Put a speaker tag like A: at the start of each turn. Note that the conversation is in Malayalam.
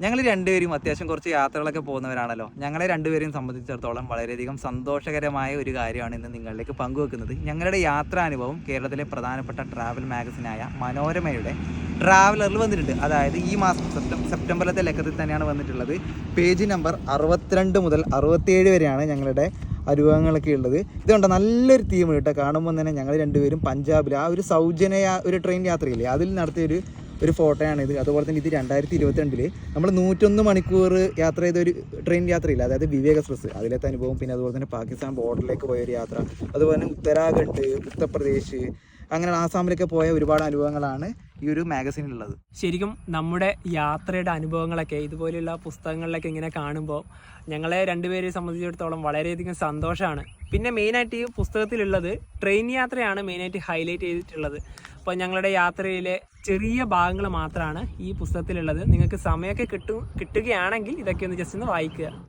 A: ഞങ്ങൾ രണ്ടുപേരും അത്യാവശ്യം കുറച്ച് യാത്രകളൊക്കെ പോകുന്നവരാണല്ലോ. ഞങ്ങളെ രണ്ടുപേരെയും സംബന്ധിച്ചിടത്തോളം വളരെയധികം സന്തോഷകരമായ ഒരു കാര്യമാണ് ഇന്ന് നിങ്ങളിലേക്ക് പങ്കുവെക്കുന്നത്. ഞങ്ങളുടെ യാത്രാനുഭവം കേരളത്തിലെ പ്രധാനപ്പെട്ട ട്രാവൽ മാഗസിനായ മനോരമയുടെ ട്രാവലറിൽ വന്നിട്ടുണ്ട്. അതായത് ഈ മാസം സെപ്റ്റംബറിലത്തെ ലക്കത്തിൽ തന്നെയാണ് വന്നിട്ടുള്ളത്. പേജ് നമ്പർ 62 മുതൽ 67 വരെയാണ് ഞങ്ങളുടെ അനുഭവങ്ങളൊക്കെ ഉള്ളത്. ഇതുകൊണ്ട് നല്ലൊരു തീം കേട്ടോ. കാണുമ്പോൾ തന്നെ ഞങ്ങൾ രണ്ടുപേരും പഞ്ചാബിൽ ആ ഒരു സൗജന്യ ഒരു ട്രെയിൻ യാത്രയില്ലേ അതിൽ നടത്തിയൊരു ഫോട്ടോയാണിത്. അതുപോലെ തന്നെ ഇത് 2022 നമ്മൾ 101 മണിക്കൂർ യാത്ര ചെയ്ത ഒരു ട്രെയിൻ യാത്രയില്ല, അതായത് വിവേക് എക്സ്പ്രസ്, അതിലത്തെ അനുഭവം. പിന്നെ അതുപോലെ തന്നെ പാകിസ്ഥാൻ ബോർഡറിലേക്ക് പോയൊരു യാത്ര, അതുപോലെ തന്നെ ഉത്തരാഖണ്ഡ്, ഉത്തർപ്രദേശ്, അങ്ങനെ ആസാമിലൊക്കെ പോയ ഒരുപാട് അനുഭവങ്ങളാണ് ഈ ഒരു മാഗസീനിലുള്ളത്.
B: ശരിക്കും നമ്മുടെ യാത്രയുടെ അനുഭവങ്ങളൊക്കെ ഇതുപോലെയുള്ള പുസ്തകങ്ങളിലൊക്കെ ഇങ്ങനെ കാണുമ്പോൾ ഞങ്ങളെ രണ്ടുപേരെ സംബന്ധിച്ചിടത്തോളം വളരെയധികം സന്തോഷമാണ്. പിന്നെ മെയിനായിട്ട് ഈ പുസ്തകത്തിലുള്ളത് ട്രെയിൻ യാത്രയാണ് മെയിനായിട്ട് ഹൈലൈറ്റ് ചെയ്തിട്ടുള്ളത്. അപ്പോൾ ഞങ്ങളുടെ യാത്രയിലെ ചെറിയ ഭാഗങ്ങൾ മാത്രമാണ് ഈ പുസ്തകത്തിലുള്ളത്. നിങ്ങൾക്ക് സമയമൊക്കെ കിട്ടുകയാണെങ്കിൽ ഇതൊക്കെ ഒന്ന് ജസ്റ്റ് ഒന്ന് വായിക്കുക.